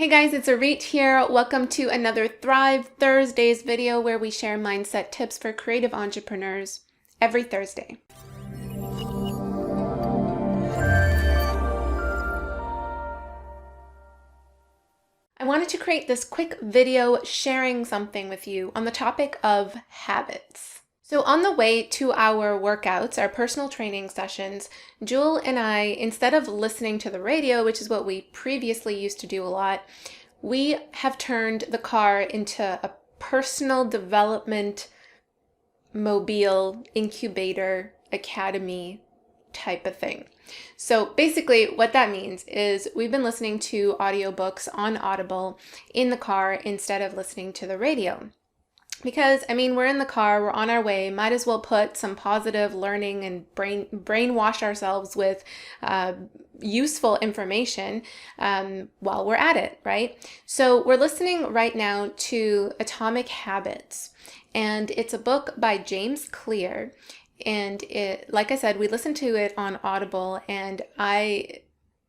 Hey guys, it's Arit here. Welcome to another Thrive Thursdays video where we share mindset tips for creative entrepreneurs every Thursday. I wanted to create this quick video sharing something with you on the topic of habits. So on the way to our workouts, our personal training sessions, Jewel and I, instead of listening to the radio, which is what we previously used to do a lot, we have turned the car into a personal development mobile incubator academy type of thing. So basically what that means is we've been listening to audiobooks on Audible in the car instead of listening to the radio. Because, we're in the car, we're on our way, might as well put some positive learning and brainwash ourselves with useful information while we're at it, right? So we're listening right now to Atomic Habits, and it's a book by James Clear. And it, like I said, we listened to it on Audible, and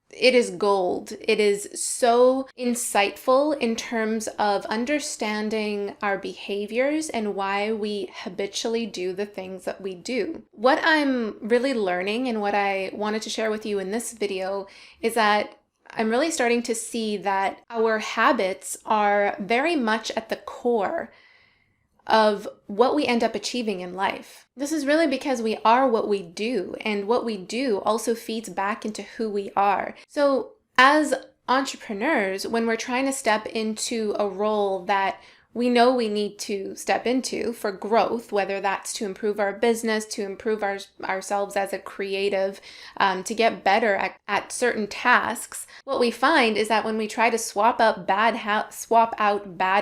it is gold. It is so insightful in terms of understanding our behaviors and why we habitually do the things that we do. What I'm really learning and what I wanted to share with you in this video is that I'm really starting to see that our habits are very much at the core of what we end up achieving in life. This is really because we are what we do, and what we do also feeds back into who we are. So as entrepreneurs, when we're trying to step into a role that we know we need to step into for growth, whether that's to improve our business, to improve ourselves as a creative, to get better at certain tasks, what we find is that when we try to swap out bad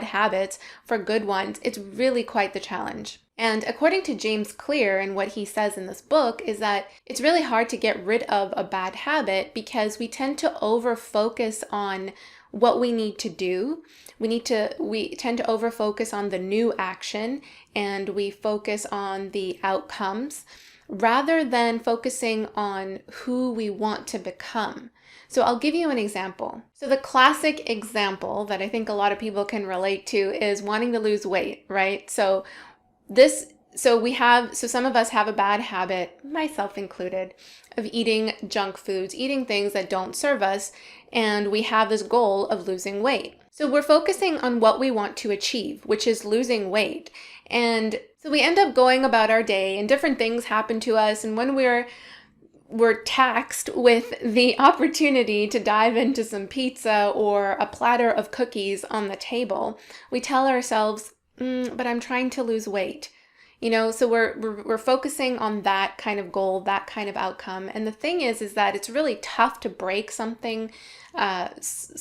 habits for good ones, it's really quite the challenge. And according to James Clear, and what he says in this book, is that it's really hard to get rid of a bad habit because we tend to over-focus on what we need to do. We tend to over-focus on the new action, and we focus on the outcomes rather than focusing on who we want to become. So I'll give you an example. So the classic example that I think a lot of people can relate to is wanting to lose weight, right? So some of us have a bad habit, myself included, of eating junk foods, eating things that don't serve us, and we have this goal of losing weight. So we're focusing on what we want to achieve, which is losing weight. And so we end up going about our day, and different things happen to us, and when we're taxed with the opportunity to dive into some pizza or a platter of cookies on the table, we tell ourselves, but I'm trying to lose weight. So we're focusing on that kind of goal, that kind of outcome. And the thing is that it's really tough to break something that's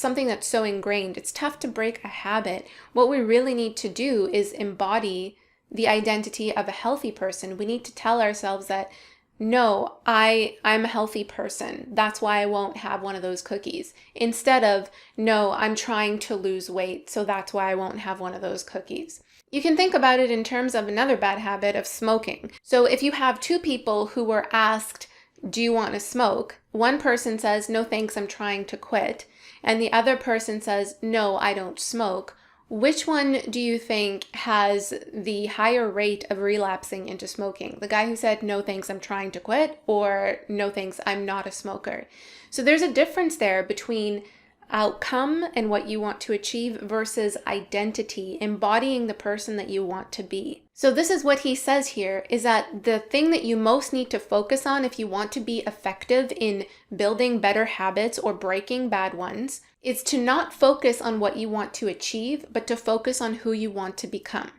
so ingrained. It's tough to break a habit. What we really need to do is embody the identity of a healthy person. We need to tell ourselves that, no, I'm a healthy person. That's why I won't have one of those cookies. Instead of, no, I'm trying to lose weight, so that's why I won't have one of those cookies. You can think about it in terms of another bad habit of smoking. So if you have two people who were asked, do you want to smoke? One person says, no thanks, I'm trying to quit. And the other person says, no, I don't smoke. Which one do you think has the higher rate of relapsing into smoking? The guy who said, no thanks, I'm trying to quit, or no thanks, I'm not a smoker? So there's a difference there between outcome and what you want to achieve versus identity, embodying the person that you want to be. So this is what he says here, is that the thing that you most need to focus on if you want to be effective in building better habits or breaking bad ones is to not focus on what you want to achieve, but to focus on who you want to become.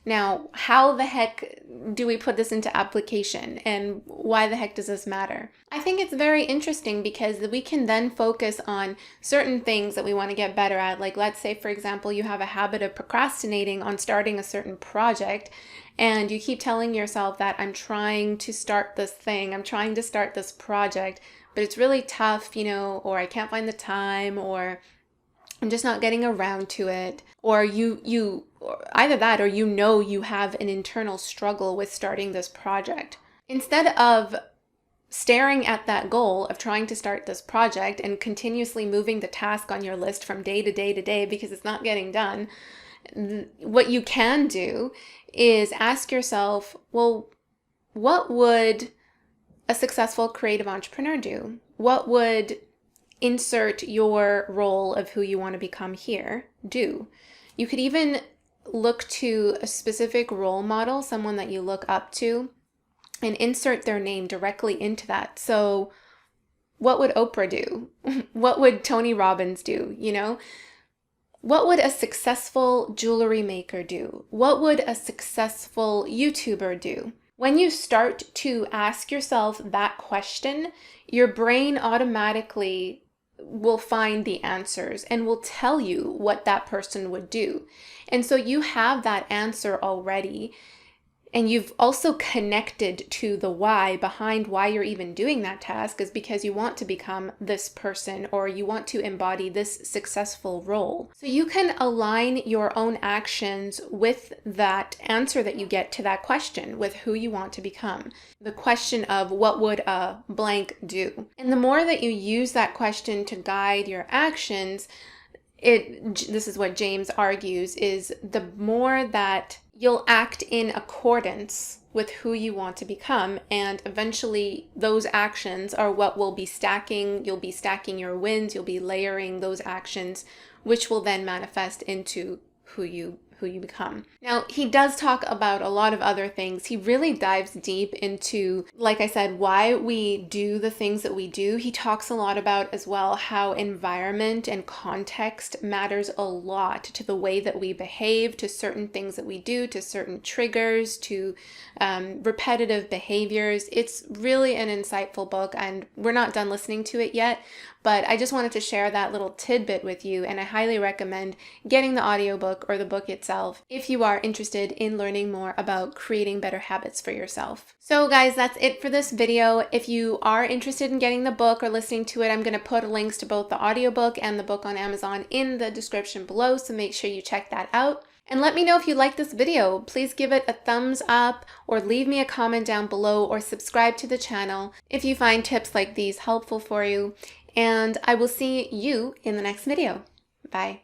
Now, how the heck do we put this into application, and why the heck does this matter? I think it's very interesting because we can then focus on certain things that we want to get better at. Like, let's say, for example, you have a habit of procrastinating on starting a certain project, and you keep telling yourself that I'm trying to start this thing, I'm trying to start this project, but it's really tough, or I can't find the time, or I'm just not getting around to it. Or you either that, or you have an internal struggle with starting this project. Instead of staring at that goal of trying to start this project and continuously moving the task on your list from day to day to day because it's not getting done, what you can do is ask yourself, well, what would a successful creative entrepreneur do? What would insert your role of who you want to become here do? You could even look to a specific role model, someone that you look up to, and insert their name directly into that. So what would Oprah do? What would Tony Robbins do? You know, what would a successful jewelry maker do? What would a successful YouTuber do? When you start to ask yourself that question, your brain automatically will find the answers and will tell you what that person would do. And so you have that answer already. And you've also connected to the why behind why you're even doing that task is because you want to become this person or you want to embody this successful role. So you can align your own actions with that answer that you get to that question, with who you want to become. The question of what would a blank do? And the more that you use that question to guide your actions, this is what James argues, is the more that you'll act in accordance with who you want to become, and eventually those actions are what will be stacking. You'll be stacking your wins, you'll be layering those actions, which will then manifest into who you become. Now, he does talk about a lot of other things. He really dives deep into, like I said, why we do the things that we do. He talks a lot about as well how environment and context matters a lot to the way that we behave, to certain things that we do, to certain triggers, to repetitive behaviors. It's really an insightful book, and we're not done listening to it yet, but I just wanted to share that little tidbit with you, and I highly recommend getting the audiobook or the book itself if you are interested in learning more about creating better habits for yourself. So guys, that's it for this video. If you are interested in getting the book or listening to it, I'm going to put links to both the audiobook and the book on Amazon in the description below, so make sure you check that out. And let me know if you like this video. Please give it a thumbs up or leave me a comment down below or subscribe to the channel if you find tips like these helpful for you. And I will see you in the next video. Bye.